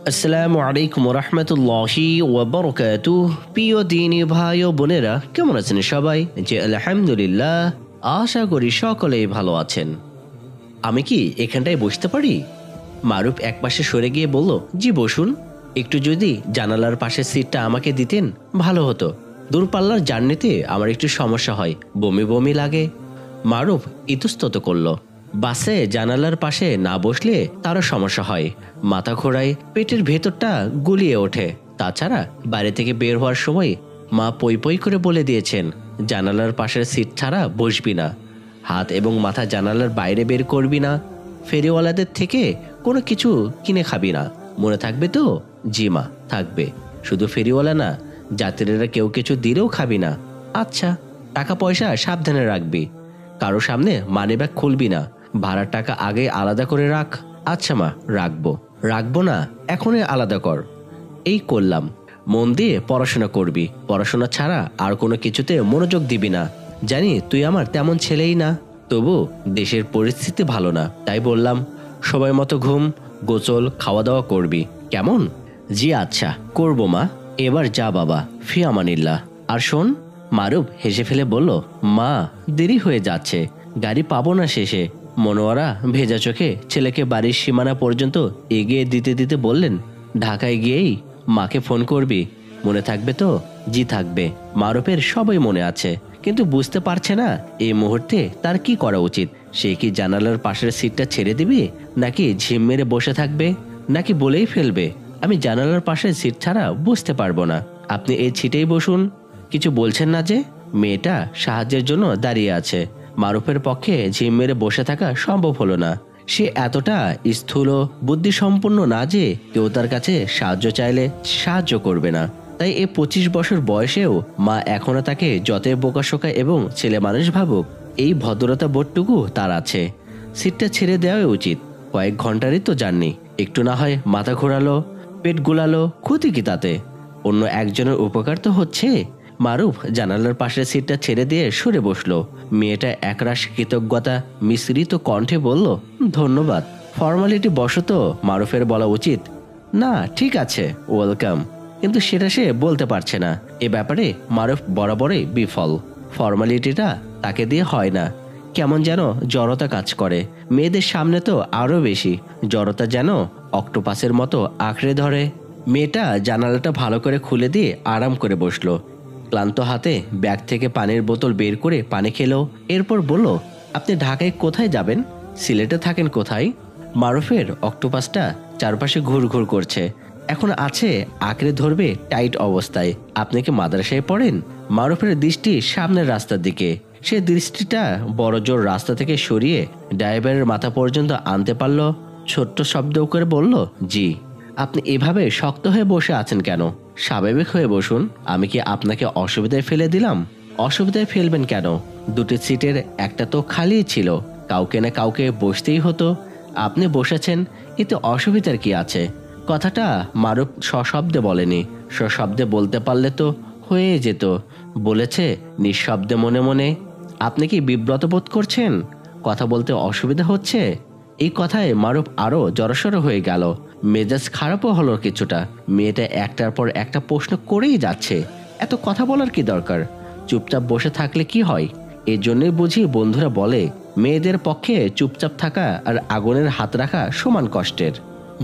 আসসালামু আলাইকুম রহমতুল্লাহি ওয়াবারাকাতুহ। প্রিয় দিনী ভাই ও বোনেরা, কেমন আছেন সবাই? যে আলহামদুলিল্লাহ, আশা করি সকলেই ভালো আছেন। আমি কি এখানটায় বসতে পারি? মারুফ একপাশে সরে গিয়ে বলল, জি বসুন। একটু যদি জানালার পাশের সিটটা আমাকে দিতেন ভালো হতো। দূরপাল্লার জার্নিতে আমার একটু সমস্যা হয়, বমি বমি লাগে। মারুফ ইতস্তত করল। বাসে জানালার পাশে না বসলে তারও সমস্যা হয়, মাথা ঘোরায়, পেটের ভেতরটা গুলিয়ে ওঠে। তাছাড়া বাড়ি থেকে বের হওয়ার সময় মা পই পই করে বলে দিয়েছেন, জানালার পাশের সিট ছাড়া বসবি না, হাত এবং মাথা জানালার বাইরে বের করবি না, ফেরিওয়ালাদের থেকে কোনো কিছু কিনে খাবি না। মনে থাকবে তো? জি মা, থাকবে। শুধু ফেরিওয়ালা না, যাত্রীরা কেউ কিছু দিলেও খাবি না। আচ্ছা। টাকা পয়সা সাবধানে রাখবি, কারো সামনে মানিব্যাগ খুলবি না, ভাড়ার টাকা আগে আলাদা করে রাখ। আচ্ছা মা, রাখবো। রাখবো না, এখনই আলাদা কর। এই করলাম। মন দিয়ে পড়াশোনা করবি, পড়াশোনা ছাড়া আর কোনো কিছুতে মনোযোগ দিবি না। জানি তুই আমার তেমন ছেলেই না, তবু দেশের পরিস্থিতি ভালো না, তাই বললাম সময় মতো ঘুম, গোসল, খাওয়া দাওয়া করবি, কেমন? জি আচ্ছা, করবো মা। এবার যা বাবা, ফি আমানিল্লাহ। আর শোন। মারুফ হেসে ফেলে বলল, মা দেরি হয়ে যাচ্ছে, গাড়ি পাবো না শেষে। মনোয়ারা ভেজা চোখে ছেলেকে বাড়ির সীমানা পর্যন্ত এগিয়ে দিতে দিতে বললেন, ঢাকায় গিয়েই মাকে ফোন করবি, মনে থাকবে তো? জি থাকবে। মারুফের সবই মনে আছে, কিন্তু বুঝতে পারছে না এই মুহূর্তে তার কি করা উচিত। সে কি জানালার পাশের সিটটা ছেড়ে দিবে, নাকি ঝিম মেরে বসে থাকবে, নাকি বলেই ফেলবে, আমি জানালার পাশের সিট ছাড়া বুঝতে পারবো না, আপনি এই সিটেই বসুন? কিছু বলছেন না যে? মেয়েটা সাহায্যের জন্য দাঁড়িয়ে আছে। মারুফের পক্ষে ঝিম মেরে বসে থাকা সম্ভব হলো না। সে এতটা স্থূল বুদ্ধিসম্পন্ন না যে কেউ তার কাছে সাহায্য চাইলে সাহায্য করবে না। তাই এই 25 বছর বয়সেও মা এখনো তাকে যতই বোকাশোকা এবং ছেলে মানুষ ভাবুক, এই ভদ্রতা বোধটুকু তার আছে। সিটটা ছেড়ে দেওয়াই উচিত। কয়েক ঘন্টারই তো জার্নি, একটু না হয় মাথা ঘোরালো, পেট গুলালো, ক্ষতি কি তাতে? অন্য একজনের উপকার তো হচ্ছে। মারুফ জানালার পাশের সিটটা ছেড়ে দিয়ে সরে বসলো। মেয়েটা একরাশ কৃতজ্ঞতা মিশ্রিত কণ্ঠে বলল, ধন্যবাদ। ফর্মালিটি বশত মারুফের বলা উচিত, না ঠিক আছে, ওয়েলকাম, কিন্তু সেটা সে বলতে পারছে না। এ ব্যাপারে মারুফ বরাবরই বিফল। ফর্মালিটিটা তাকে দিয়ে হয় না। কেমন যেন জড়তা কাজ করে। মেয়েদের সামনে তো আরো বেশি জড়তা, যেন অক্টোপাসের মতো আঁকড়ে ধরে। মেয়েটা জানালাটা ভালো করে খুলে দিয়ে আরাম করে বসলো। ক্লান্ত হাতে ব্যাগ থেকে পানির বোতল বের করে পানি খেলো। এরপর বলল, আপনি ঢাকায় কোথায় যাবেন? সিলেটে থাকেন কোথায়? মারুফের অক্টোপাসটা চারপাশে ঘুরঘুর করছে। এখন আছে আঁকড়ে ধরবে টাইট অবস্থায়। আপনি কি মাদ্রাসায় পড়েন? মারুফের দৃষ্টি সামনের রাস্তার দিকে। সে দৃষ্টিটা বড় জোর রাস্তা থেকে সরিয়ে ড্রাইভারের মাথা পর্যন্ত আনতে পারল। ছোট্ট শব্দ করে বলল, জি। আপনি এভাবে শক্ত হয়ে বসে আছেন কেন? স্বাভাবিক হয়ে বসুন। আমি কি আপনাকে অসুবিধায় ফেলে দিলাম? অসুবিধায় ফেলবেন কেন? দুটি সিটের একটা তো খালি ছিল, কাউকে না কাউকে বসতেই হতো। আপনি বসেছেন, এতে অসুবিধার কি আছে? কথাটা মারুফ সশব্দে বলেনি। সশব্দে বলতে পারলে তো হয়ে যেত। বলেছে নিঃশব্দে মনে মনে। আপনি কি বিব্রত বোধ করছেন? কথা বলতে অসুবিধা হচ্ছে? এই কথায় মারুফ আরো জড়সড় হয়ে গেল। মেজাজ খারাপও হলো কিছুটা। মেয়েটা একটার পর একটা প্রশ্ন করেই যাচ্ছে, এত কথা বলার কি দরকার? চুপচাপ বসে থাকলে কি হয়? এই জন্যই বুঝি বন্ধুরা বলে, মেয়েদের পক্ষে চুপচাপ থাকা আর আগুনের হাত রাখা সমান কষ্টের।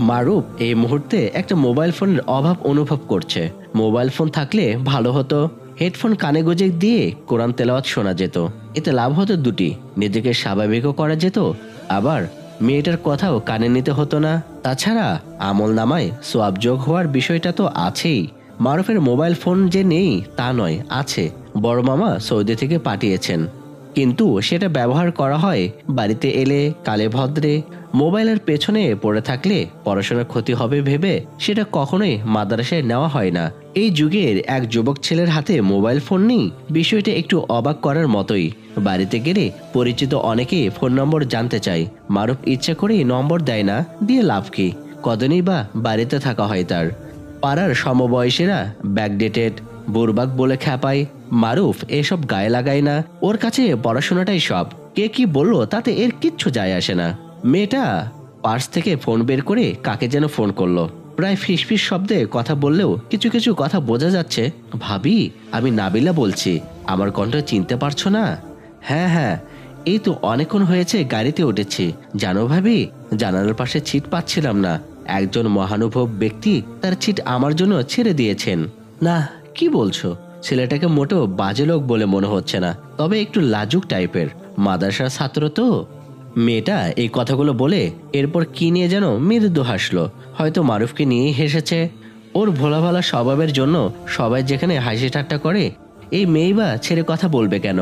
মারুফ এই মুহূর্তে একটা মোবাইল ফোনের অভাব অনুভব করছে। মোবাইল ফোন থাকলে ভালো হতো। হেডফোন কানে গুঁজে দিয়ে কোরআন তেলাওয়াত শোনা যেত। এতে লাভ হতো দুটি, নিজেকে স্বাভাবিকও করা যেত, আবার মেয়েটার কথাও কানে নিতে হতো না। তাছাড়া আমল নামায় সোয়াব যোগ হওয়ার বিষয়টা তো আছেই। মারুফের মোবাইল ফোন যে নেই তা নয়, আছে। বড় মামা সৌদি থেকে পাঠিয়েছেন, কিন্তু সেটা ব্যবহার করা হয় বাড়িতে এলে, কালে ভদ্রে। মোবাইলের পেছনে পড়ে থাকলে পড়াশোনার ক্ষতি হবে ভেবে সেটা কখনোই মাদ্রাসায় নেওয়া হয় না। এই যুগের এক যুবক ছেলের হাতে মোবাইল ফোন নেই, বিষয়টা একটু অবাক করার মতোই। বাড়িতে গেলে পরিচিত অনেকেই ফোন নম্বর জানতে চায়। মারুফ ইচ্ছা করেই নম্বর দেয় না, দিয়ে লাভ কি? কদিনই বা বাড়িতে থাকা হয় তার। পাড়ার সমবয়সীরা ব্যাকডেটেড, বুরবাক বলে খ্যাপায়। মারুফ এসব গায়ে লাগায় না। ওর কাছে পড়াশোনাটাই সব। কে কি বললো তাতে এর কিচ্ছু যায় আসে না। মেয়েটা পার্স থেকে ফোন বের করে কাকে যেন ফোন করলো। প্রায় ফিসফিস শব্দে কথা বললেও কিছু কিছু কথা বোঝা যাচ্ছে। ভাবি, আমি নাবিলা বলছি, আমার কণ্ঠ চিনতে পারছো না? হ্যাঁ হ্যাঁ, এই তো অনেকক্ষণ হয়েছে গাড়িতে উঠেছি। জানো ভাবি, জানালার পাশে ছিট পাচ্ছিলাম না, একজন মহানুভব ব্যক্তি তার ছিট আমার জন্য ছেড়ে দিয়েছেন। না, কি বলছো? ছেলেটাকে মোটেও বাজে লোক বলে মনে হচ্ছে না, তবে একটু লাজুক টাইপের, মাদ্রাসার ছাত্র তো। মেয়েটা এই কথাগুলো বলে এরপর কি নিয়ে যেন মৃদু হাসলো, হয়তো মারুফকে নিয়েই হেসেছে। ওর ভোলা ভালা স্বভাবের জন্য সবাই যেখানে হাসি ঠাট্টা করে, এই মেয়ে বা ছেড়ে কথা বলবে কেন?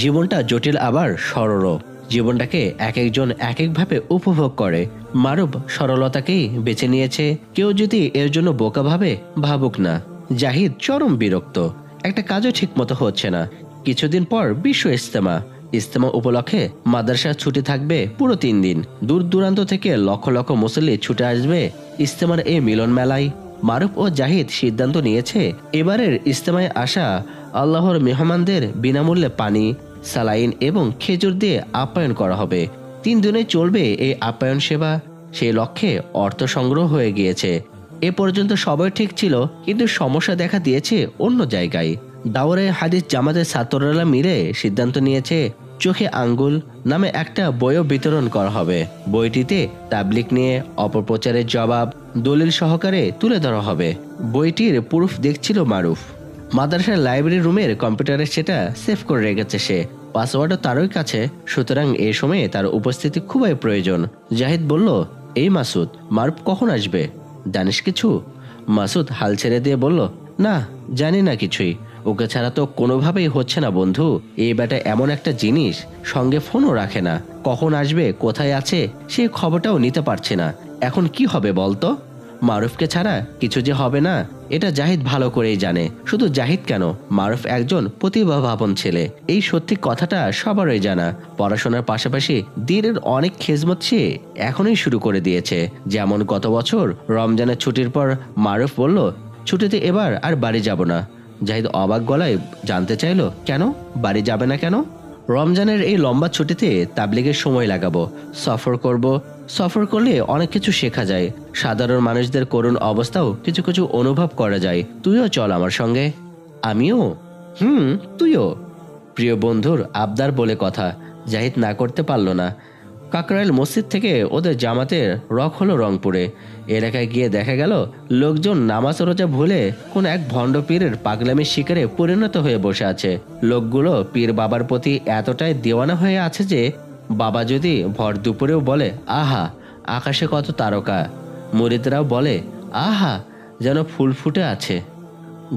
জীবনটা জটিল আবার সরল, জীবনটাকে এক একজন এক একভাবে উপভোগ করে। মারুফ সরলতাকেই বেছে নিয়েছে, কেউ যদি এর জন্য বোকা ভাবে ভাবুক না। জাহিদ চরম বিরক্ত, একটা কাজও ঠিক মতো হচ্ছে না। কিছুদিন পর বিশ্ব ইজতেমা, ইজতেমা উপলক্ষে মাদ্রাসার ছুটি থাকবে পুরো 3 দিন। দূর দূরান্ত থেকে লক্ষ লক্ষ মুসল্লি ছুটে আসবে ইজতেমার এই মিলন মেলায়। মারুফ ও জাহিদ সিদ্ধান্ত নিয়েছে, এবারের ইজতেমায় আসা আল্লাহর মেহমানদের বিনামূল্যে পানি, সালাইন এবং খেজুর দিয়ে আপ্যায়ন করা হবে। 3 দিনে চলবে এই আপ্যায়ন সেবা। সেই লক্ষ্যে অর্থ সংগ্রহ হয়ে গিয়েছে। এ পর্যন্ত সবাই ঠিক ছিল, কিন্তু সমস্যা দেখা দিয়েছে অন্য জায়গায়। দাওরে হাদিস জামাতের ছাত্ররা মিলে সিদ্ধান্ত নিয়েছে, চোখে আঙ্গুল নামে একটা বইও বিতরণ করা হবে। বইটিতে তাবলিগ নিয়ে অপপ্রচারের জবাব দলিল সহকারে তুলে ধরা হবে। বইটির প্রুফ দেখছিল মারুফ। মাদ্রাসার লাইব্রেরি রুমের কম্পিউটারে সেটা সেভ করে রেখেছে সে, পাসওয়ার্ডও তারই কাছে, সুতরাং এই সময়ে তার উপস্থিতি খুবই প্রয়োজন। জাহিদ বলল, এই মাসুদ, মারুফ কখন আসবে? জানিস কিছু? মাসুদ হাল ছেড়ে দিয়ে বলল, না, জানি না কিছুই। ওকে ছাড়া তো কোনোভাবেই হচ্ছে না বন্ধু। এই ব্যাটা এমন একটা জিনিস, সঙ্গে ফোনও রাখে না, কখন আসবে, কোথায় আছে সে খবরটাও নিতে পারছে না। এখন কি হবে বলতো? মারুফকে ছাড়া কিছু যে হবে না, এটা জাহিদ ভালো করেই জানে। শুধু জাহিদ কেন, মারুফ একজন প্রতিভাবান ছেলে, এই সত্যি কথাটা সবারই জানা। পড়াশোনার পাশাপাশি দিনের অনেক খেজমত সে এখনই শুরু করে দিয়েছে। যেমন গত বছর রমজানের ছুটির পর মারুফ বলল, ছুটিতে এবার আর বাড়ি যাব না। জাহিদ অবাক গলায় জানতে চাইল, কেন বাড়ি যাবে না কেন? রমজানের এই লম্বা ছুটিতে তাবলিগের সময় লাগাবো, সফর করব। সফর করলে অনেক কিছু শেখা যায়, সাধারণ মানুষদের করুণ অবস্থাও কিছু কিছু অনুভব করা যায়। তুইও চল আমার সঙ্গে। আমিও? তুইও। প্রিয় বন্ধুর আবদার বলে কথা, জাহিদ না করতে পারল না। কাকরাইল মসজিদ থেকে ওদের জামাতের রক হলো রংপুরে। এলাকায় গিয়ে দেখা গেল লোকজন নামাজ রোজা ভুলে কোন এক ভণ্ড পীরের পাগলামির শিকারে পরিণত হয়ে বসে আছে। লোকগুলো পীর বাবার প্রতি এতটাই দেওয়ানা হয়ে আছে যে বাবা যদি ভর দুপুরেও বলে, আহা আকাশে কত তারকা, মুরিদরাও বলে, আহা যেন ফুল ফুটে আছে।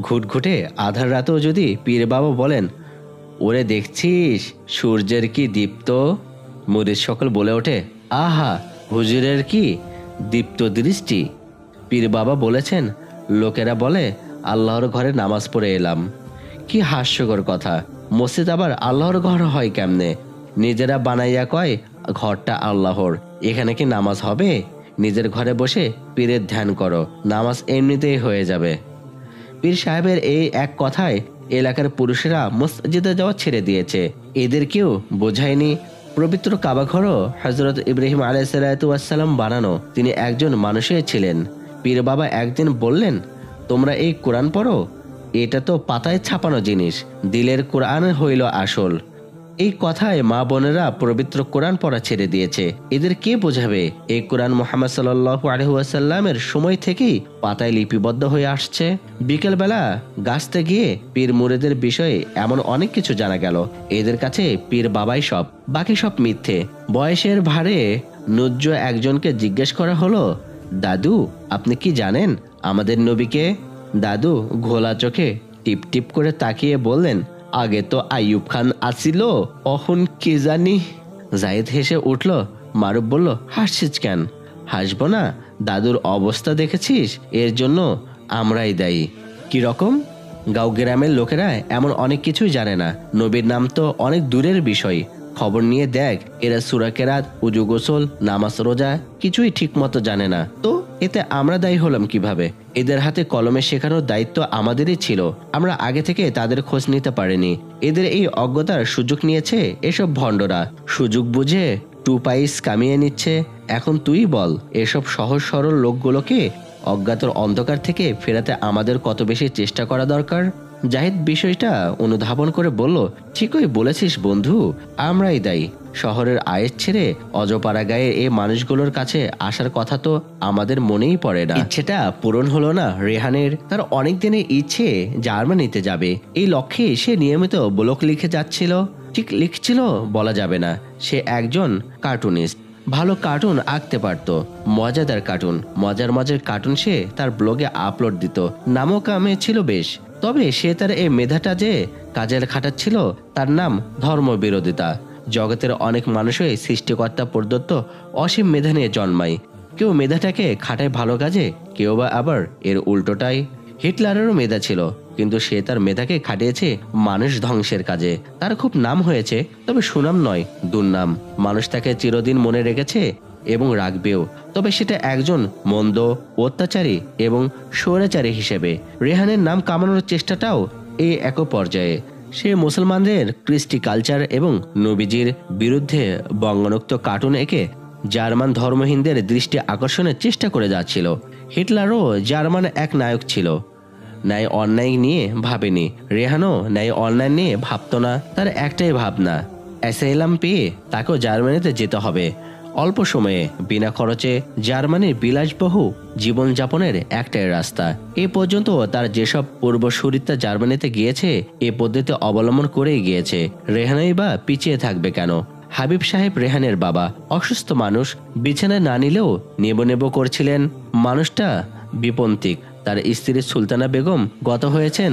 ঘুটঘুটে আধার রাতেও যদি পীর বাবা বলেন, ওরে দেখছিস সূর্যের কি দীপ্ত, মুরিদ সকল বলে ওঠে, আহা হুজুরের কি দীপ্ত দৃষ্টি। পীর বাবা বলেছেন, লোকেরা বলে আল্লাহর ঘরে নামাজ পড়ে এলাম। কি হাস্যকর কথা, মসজিদ আবার আল্লাহর ঘর হয় কেমনে? নিজেরা বানাইয়া কয় ঘরটা আল্লাহর, এখানে কি নামাজ হবে? নিজের ঘরে বসে পীরের ধ্যান করো, নামাজ এমনিতেই হয়ে যাবে। পীর সাহেবের এই এক কথায় এলাকার পুরুষেরা মসজিদে যাওয়া ছেড়ে দিয়েছে। এদের কেউ বোঝায়নি পবিত্র কাবাঘরও হযরত ইব্রাহিম আলাইহিসসালাম বানানো, তিনি একজন মানুষই ছিলেন। পীর বাবা একদিন বললেন, তোমরা এই কোরআন পড়ো, এটা তো পাতায় ছাপানো জিনিস, দিলের কোরআন হইল আসল। এই কথায় মা বোনেরা পবিত্র কোরআন পড়া ছেড়ে দিয়েছে। এদের কে বোঝাবে? এই কোরআন মুহাম্মদ সাল্লাল্লাহু আলাইহি ওয়াসাল্লামের সময় থেকেই পাতায় লিপিবদ্ধ হয়ে আসছে। বিকেলবেলা গাছতে গিয়ে পীর মুরিদের বিষয়ে এমন অনেক কিছু জানা গেল। এদের কাছে পীর বাবাই সব, বাকি সব মিথ্যে। বয়সের ভারে নুজ্জ একজনকে জিজ্ঞেস করা হলো, দাদু আপনি কি জানেন আমাদের নবীকে? দাদু ঘোলা চোখে টিপ টিপ করে তাকিয়ে বললেন, আগে তো আইয়ুব খান আসিল, অহন কে জানি। জাহিদ হেসে উঠল। মারুফ বলল, হাসছিস কেন? হাসবো না, দাদুর অবস্থা দেখেছিস, এর জন্য আমরাই দায়ী। কি রকম? গাঁও গ্রামের লোকেরা এমন অনেক কিছুই জানে না। নবীর নাম তো অনেক দূরের বিষয়। খবর নিয়ে দেখ, এরা সূরা কেরাত, উজু গোসল, নামাজ রোজা কিছুই ঠিক মতো জানে না। তো এতে আমরা দায়ী হলাম কিভাবে? এদের হাতে কলমে শেখানোর দায়িত্ব আমাদেরই ছিল, আমরা আগে থেকে তাদের খোঁজ নিতে পারিনি। এদের এই অজ্ঞতার সুযোগ নিয়েছে এসব ভণ্ডরা, সুযোগ বুঝে 2 পয়সা কামিয়ে নিচ্ছে। এখন তুই বল, এসব সহজ সরল লোকগুলোকে অজ্ঞাতর অন্ধকার থেকে ফেরাতে আমাদের কত বেশি চেষ্টা করা দরকার। জাহিদ বিষয়টা অনুধাবন করে বলল, ঠিকই বলেছিস বন্ধু, আমরাই দায়ী। শহরের আয়েস ছেড়ে অজপাড়া গায়ে এই মানুষগুলোর কাছে আসার কথা তো আমাদের মনেই পড়ে না। ইচ্ছেটা পূরণ হলো না রেহানের। তার অনেক দিনের ইচ্ছে জার্মানিতে যাবে। এই লক্ষ্যে সে নিয়মিত ব্লগ লিখে যাচ্ছিল। ঠিক লিখছিল বলা যাবে না, সে একজন কার্টুনিস্ট। ভালো কার্টুন আঁকতে পারত, মজাদার কার্টুন, মজার মজার কার্টুন সে তার ব্লগে আপলোড দিত। নামও কামে ছিল বেশ। তবে সে তার এই মেধাটা যে কাজের খাটাচ্ছিল তার নাম ধর্মবিরোধিতা। জগতের অনেক মানুষই সৃষ্টিকর্তা প্রদত্ত অসীম মেধা নিয়ে জন্মায়। কেউ মেধাটাকে খাটায় ভালো কাজে, কেউ বা আবার এর উল্টোটাই। হিটলারেরও মেধা ছিল, কিন্তু সে তার মেধাকে খাটিয়েছে মানুষ ধ্বংসের কাজে। তার খুব নাম হয়েছে, তবে সুনাম নয়, দুর্নাম। মানুষ তাকে চিরদিন মনে রেখেছে এবং রাখবেও, তবে সেটা একজন মন্দ, অত্যাচারী এবং স্বৈরাচারী হিসেবে। রেহানের নাম কামানোর চেষ্টাটাও এই এক পর্যায়ে। সে মুসলমানদের কৃষ্টি কালচার এবং নবীজির বিরুদ্ধে বঙ্গানুক্ত কার্টুন এঁকে জার্মান ধর্মহীনদের দৃষ্টি আকর্ষণের চেষ্টা করে যাচ্ছিল। হিটলারও জার্মান এক নায়ক ছিল। ন্যায় অন্যায় নিয়ে ভাবেনি। রেহানও ন্যায় অন্যায় নিয়ে ভাবত না। তার একটাই ভাবনা, অ্যাসাইলাম পেয়ে তাকেও জার্মানিতে যেতে হবে। অল্প সময়ে বিনা খরচে জার্মানির বিলাসবহু জীবনযাপনের একটাই রাস্তা। এ পর্যন্ত তার যেসব পূর্বসূরিতা জার্মানিতে গিয়েছে এ পদ্ধতি অবলম্বন করেই গিয়েছে। রেহানই বা পিছিয়ে থাকবে কেন? হাবিব সাহেব রেহানের বাবা, অসুস্থ মানুষ, বিছানায় না নিলেও নেব করছিলেন। মানুষটা বিপন্তিক। তার স্ত্রী সুলতানা বেগম গত হয়েছেন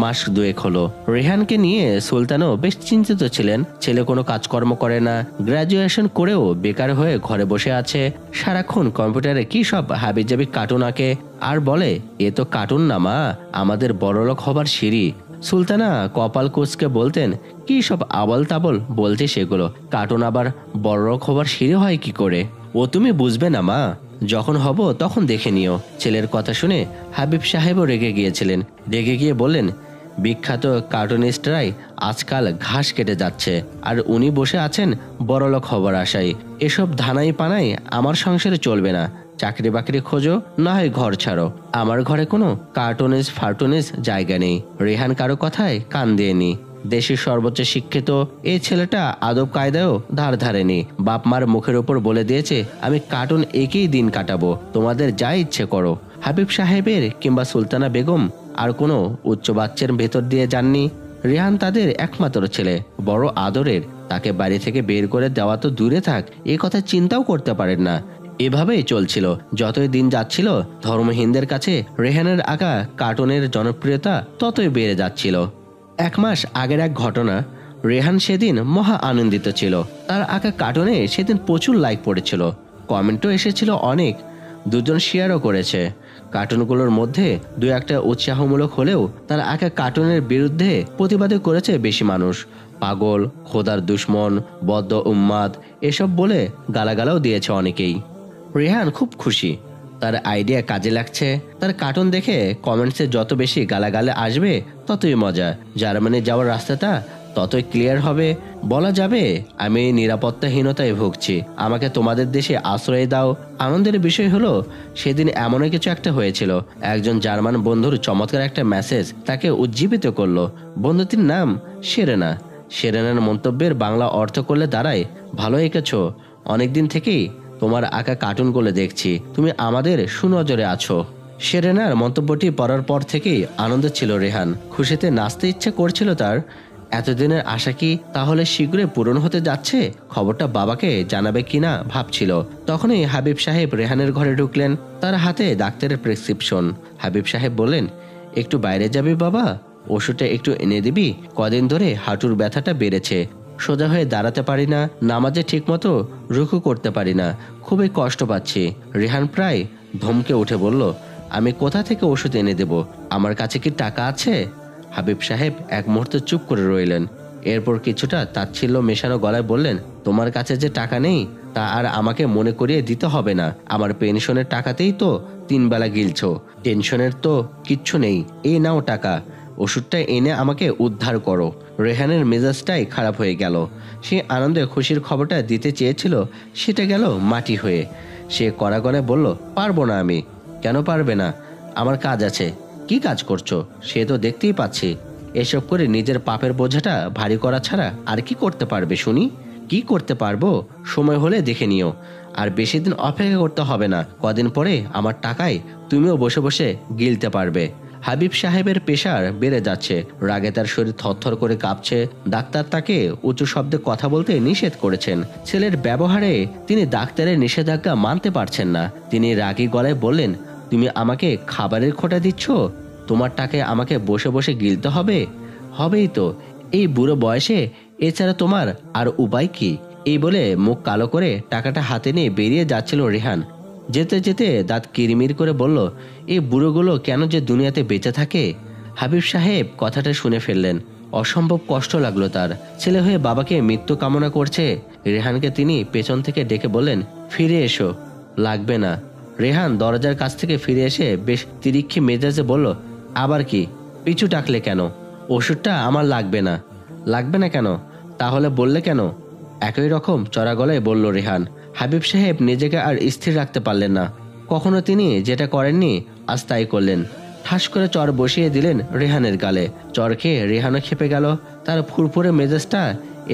মাস দুয়েক হলো। রেহানকে নিয়ে সুলতানও বেশ চিন্তিত ছিলেন। ছেলে কোনো কাজকর্ম করে না, গ্রাজুয়েশন করেও বেকার হয়ে ঘরে বসে আছে। সারাক্ষণ কম্পিউটারে কি সব হাবিজাবি কার্টুন আঁকে আর বলে, এ তো কার্টুন না মা, আমাদের বড়লোক হবার সিঁড়ি। সুলতানা কপাল কুঁচকে বলতেন, কি সব আবল তাবল বলছে সেগুলো, কার্টুন আবার বড়লোক হবার সিঁড়ি হয় কি করে? ও তুমি বুঝবে না মা, যখন হব তখন দেখে নিও। ছেলের কথা শুনে হাবিব সাহেবও রেগে গিয়েছিলেন। রেগে গিয়ে বললেন, বিখ্যাত কার্টুনিস্টরাই আজকাল ঘাস কেটে যাচ্ছে, আর উনি বসে আছেন বড়লোক হবার আশায়। এসব ধানাই পানাই আমার সংসারে চলবে না। চাকরি বাকরি খোঁজো, না হয় ঘর ছাড়ো। আমার ঘরে কোনো কার্টুনিস্ট ফার্টুনিস্ট জায়গা নেই। রেহান কারো কথায় কান দিয়েনি। দেশের সর্বোচ্চ শিক্ষিত এই ছেলেটা আদব কায়দায়ও ধার ধারেনি। বাপ মার মুখের ওপর বলে দিয়েছে, আমি কার্টুন একেই দিন কাটাবো, তোমাদের যা ইচ্ছে করো। হাবিব সাহেবের কিংবা সুলতানা বেগম আর কোনো উচ্চ বাচ্চার ভেতর দিয়ে যাননি। রেহান তাদের একমাত্র ছেলে, বড় আদরের। তাকে বাড়ি থেকে বের করে দেওয়া তো দূরে থাক, এ কথা চিন্তাও করতে পারেন না। এভাবেই চলছিল। যতই দিন যাচ্ছিল ধর্মহীনদের কাছে রেহানের আঁকা কার্টুনের জনপ্রিয়তা ততই বেড়ে যাচ্ছিল। এক মাস আগের এক ঘটনা। রেহান সেদিন মহা আনন্দিত ছিল। তার আঁকা কার্টুনে সেদিন প্রচুর লাইক পড়েছিল, কমেন্টও এসেছিল অনেক। দুজন শেয়ারও করেছে। কার্টুনগুলোর মধ্যে দু একটা উৎসাহমূলক হলেও তার আঁকা কার্টুনের বিরুদ্ধে প্রতিবাদও করেছে বেশি মানুষ। পাগল, খোদার দুশ্মন, বদ্ধ উম্মাদ এসব বলে গালাগালাও দিয়েছে অনেকেই। রেহান খুব খুশি, তার আইডিয়া কাজে লাগছে। তার কার্টুন দেখে কমেন্টসে যত বেশি গালাগালে আসবে ততই মজা। জার্মানি যাওয়ার রাস্তাটা ততই ক্লিয়ার হবে। বলা যাবে, আমি নিরাপত্তাহীনতায় ভুগছি, আমাকে তোমাদের দেশে আশ্রয় দাও। আনন্দের বিষয় হলো, সেদিন এমনই কিছু একটা হয়েছিল। একজন জার্মান বন্ধুর চমৎকার একটা মেসেজ তাকে উজ্জীবিত করলো। বন্ধুটির নাম সেরেনা। সেরেনার মন্তব্যের বাংলা অর্থ করলে দাঁড়ায়, ভালো এঁকেছো, অনেকদিন থেকেই তোমার আঁকা কার্টুনগুলো দেখছি, তুমি আমাদের সুনজরে আছো। সেরেনার মন্তব্যটি পড়ার পর থেকেই আনন্দ ছিল রেহান। খুশিতে নাচতে ইচ্ছে করছিল তার। এতদিনের আশা কি তাহলে শীঘ্রই পূরণ হতে যাচ্ছে? খবরটা বাবাকে জানাবে কিনা ভাবছিল। তখনই হাবিব সাহেব রেহানের ঘরে ঢুকলেন। তার হাতে ডাক্তারের প্রেসক্রিপশন। হাবিব সাহেব বললেন, একটু বাইরে যাবি বাবা, ওষুধটা একটু এনে দিবি? কদিন ধরে হাঁটুর ব্যথাটা বেড়েছে, সোজা হয়ে দাঁড়াতে পারি না, নামাজে ঠিকমতো রুকু করতে পারি না, খুবই কষ্ট পাচ্ছি। রেহান প্রায় ধমকে উঠে বলল, আমি কোথা থেকে ওষুধ এনে দেব? আমার কাছে কি টাকা আছে? হাবিব সাহেব এক মুহূর্তে চুপ করে রইলেন। এরপর কিছুটা তাচ্ছিল্য মেশানো গলায় বললেন, তোমার কাছে যে টাকা নেই তা আর আমাকে মনে করিয়ে দিতে হবে না। আমার পেনশনের টাকাতেই তো 3 বেলা গিলছো, টেনশনের তো কিচ্ছু নেই। এই নাও টাকা, ওষুধটা এনে আমাকে উদ্ধার করো। রেহানের মেজাজটাই খারাপ হয়ে গেল। সে আনন্দে খুশির খবরটা দিতে চেয়েছিল, সেটা গেল মাটি হয়ে। সে কড়া গলায় বলল, পারবো না আমি। কেন পারবে না? আমার কাজ আছে। কি কাজ করছো সে তো দেখতেই পাচ্ছি। এসব করে নিজের পাপের বোঝাটা ভারী করা ছাড়া আর কি করতে পারবে শুনি? কি করতে পারবো সময় হলে দেখে নিও। আর বেশি দিন অপেক্ষা করতে হবে না, কদিন পরে আমার টাকায় তুমিও বসে বসে গিলতে পারবে। হাবিব সাহেবের প্রেশার বেড়ে যাচ্ছে, রাগে তার শরীর থরথর করে কাঁপছে। ডাক্তার তাকে উঁচু শব্দে কথা বলতে নিষেধ করেছেন। ছেলের ব্যবহারে তিনি ডাক্তারের নিষেধাজ্ঞা মানতে পারছেন না। তিনি রাগী গলায় বললেন, তুমি আমাকে খাবারের খোঁটা দিচ্ছ? তোমার টাকায় আমাকে বসে বসে গিলতে হবে? হবেই তো, এই বুড়ো বয়সে। এছাড়া তোমার আর উপায় কি? এই বলে মুখ কালো করে টাকাটা হাতে নিয়ে বেরিয়ে যাচ্ছিল রেহান। যেতে যেতে দাঁত কিরমির করে বলল, এই বুড়োগুলো কেন যে দুনিয়াতে বেঁচে থাকে? হাবিব সাহেব কথাটা শুনে ফেললেন। অসম্ভব কষ্ট লাগলো তার। ছেলে হয়ে বাবাকে মৃত্যু কামনা করছে। রেহানকে তিনি পেছন থেকে ডেকে বললেন, ফিরে এসো। লাগবে না। রেহান দরজার কাছ থেকে ফিরে এসে বেশ তিরিক্ষি মেজাজে বলল, আবার কি? পিছু ডাকলে কেন? ওষুধটা আমার লাগবে না। লাগবে না কেন? তাহলে বললে কেন? একই রকম চড়া গলায় বলল রেহান। হাবিব সাহেব নিজেকে আর স্থির রাখতে পারলেন না। কখনো তিনি যেটা করেননি আজ তাই করলেন। ঠাস করে চর বসিয়ে দিলেন রেহানের গালে। চর খেয়ে রেহানও খেপে গেল। তার ফুরফুরে মেজাজটা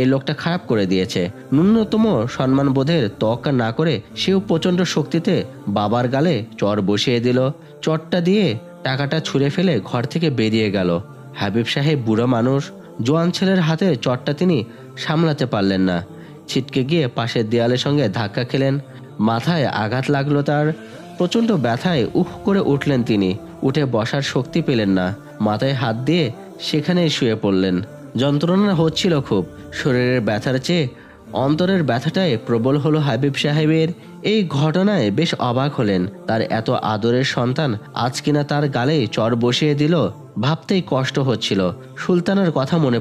এই লোকটা খারাপ করে দিয়েছে। ন্যূনতম সম্মান বোধের তোয়াক্কা না করে সেও প্রচন্ড শক্তিতে বাবার গালে চর বসিয়ে দিল। চরটা দিয়ে টাকাটা ছুঁড়ে ফেলে ঘর থেকে বেরিয়ে গেল। হাবিব সাহেব বুড়ো মানুষ, জোয়ান ছেলের হাতে চরটা তিনি সামলাতে পারলেন না। ছিটকে গিয়ে পাশের দেয়ালের সঙ্গে ধাক্কা খেলেন। মাথায় আঘাত লাগলো তার। প্রচন্ড ব্যথায় উহ করে উঠলেন তিনি। উঠে বসার শক্তি পেলেন না। মাথায় হাত দিয়ে সেখানেই শুয়ে পড়লেন। যন্ত্রণা হচ্ছিল খুব। শরীরের ব্যথার চেয়ে অন্তরের ব্যথাটাই প্রবল হলো হাবিব সাহেবের। এই ঘটনায় বেশ অবাক হলেন। তার এত আদরের সন্তান আজ কিনা তার গালে চর বসিয়ে দিল। ভাবতেই কষ্ট হচ্ছিল। সুলতানার কথা মনে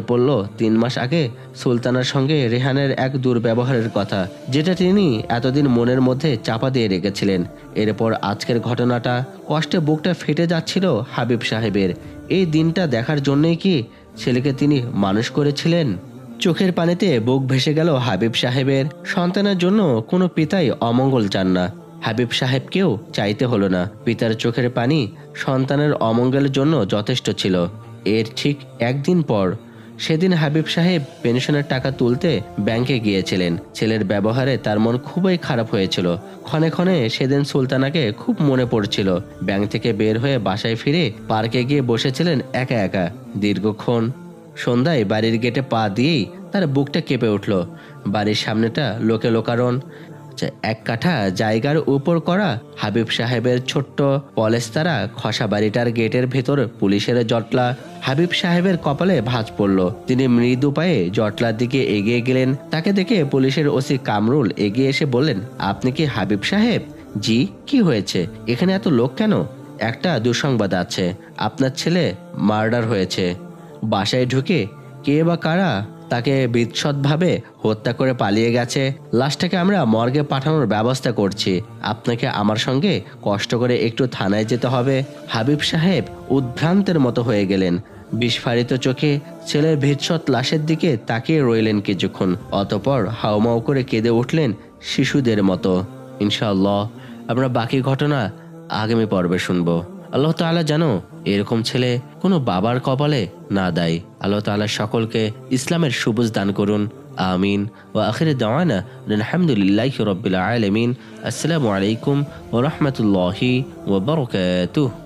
পড়ল 3 মাস আগে সুলতানার সঙ্গে রেহানের এক দুর্ব্যবহারের কথা, যেটা তিনি এতদিন মনের মধ্যে চাপা দিয়ে রেখেছিলেন। এরপর আজকের ঘটনাটা। কষ্টে বুকটা ফেটে যাচ্ছিল হাবিব সাহেবের। এই দিনটা দেখার জন্যই কি ছেলেকে তিনি মানুষ করেছিলেন? চোখের পানিতে বুক ভেসে গেল হাবিব সাহেবের। সন্তানের জন্য কোনো পিতাই অমঙ্গল চান না। হাবিব সাহেবকেও চাইতে হলো না। পিতার চোখের পানি সন্তানের অমঙ্গলের জন্য যথেষ্ট ছিল। এর ঠিক একদিন পর, সেদিন হাবিব সাহেব পেনশনের টাকা তুলতে ব্যাংকে গিয়েছিলেন। ছেলের ব্যবহারে তার মন খুবই খারাপ হয়েছিল। ক্ষণে ক্ষণে সেদিন সুলতানাকে খুব মনে পড়ছিল। ব্যাংক থেকে বের হয়ে বাসায় ফিরে পার্কে গিয়ে বসেছিলেন একা একা দীর্ঘক্ষণ। সন্ধ্যায় বাড়ির গেটে পা দিয়েই তার বুকটা কেঁপে উঠল। বাড়ির সামনেটা লোকে লোকারণ। 1 কাঠা জায়গার উপর করা হাবিব সাহেবের ছোট্ট পলেস্তারা খসা বাড়িটার গেটের ভেতর পুলিশের জটলা। হাবিব সাহেবের কপালে ভাঁজ পড়ল। তিনি মৃদু পায়ে জটলার দিকে এগিয়ে গেলেন। তাকে দেখে পুলিশের ওসি কামরুল এগিয়ে এসে বললেন, আপনি কি হাবিব সাহেব? জি, কি হয়েছে? এখানে এত লোক কেন? একটা দুঃসংবাদ আছে, আপনার ছেলে মার্ডার হয়েছে। বাসায় ঢুকে কে বা কারা তাকে বিৎসৎভাবে হত্যা করে পালিয়ে গেছে। লাশটাকে আমরা মর্গে পাঠানোর ব্যবস্থা করছি। আপনাকে আমার সঙ্গে কষ্ট করে একটু থানায় যেতে হবে। হাবিব সাহেব উদ্ভ্রান্তের মতো হয়ে গেলেন। বিস্ফারিত চোখে ছেলের বিৎসৎ লাশের দিকে তাকিয়ে রইলেন কিছুক্ষণ। অতঃপর হাউমাউ করে কেঁদে উঠলেন শিশুদের মতো। ইনশাআল্লাহ আমরা বাকি ঘটনা আগামী পর্বে শুনবো। আল্লাহ তাআলা যেন এরকম ছেলে কোনো বাবার কপালে না দেয়। আল্লাহ তাআলা সকলকে ইসলামের সবুজ দান করুন। আমিন। ওয়া আখির দাওয়ানা আলহামদুলিল্লাহি রাব্বিল আলামিন। আসসালামু আলাইকুম ওয়া রাহমাতুল্লাহি ওয়া বারাকাতুহু।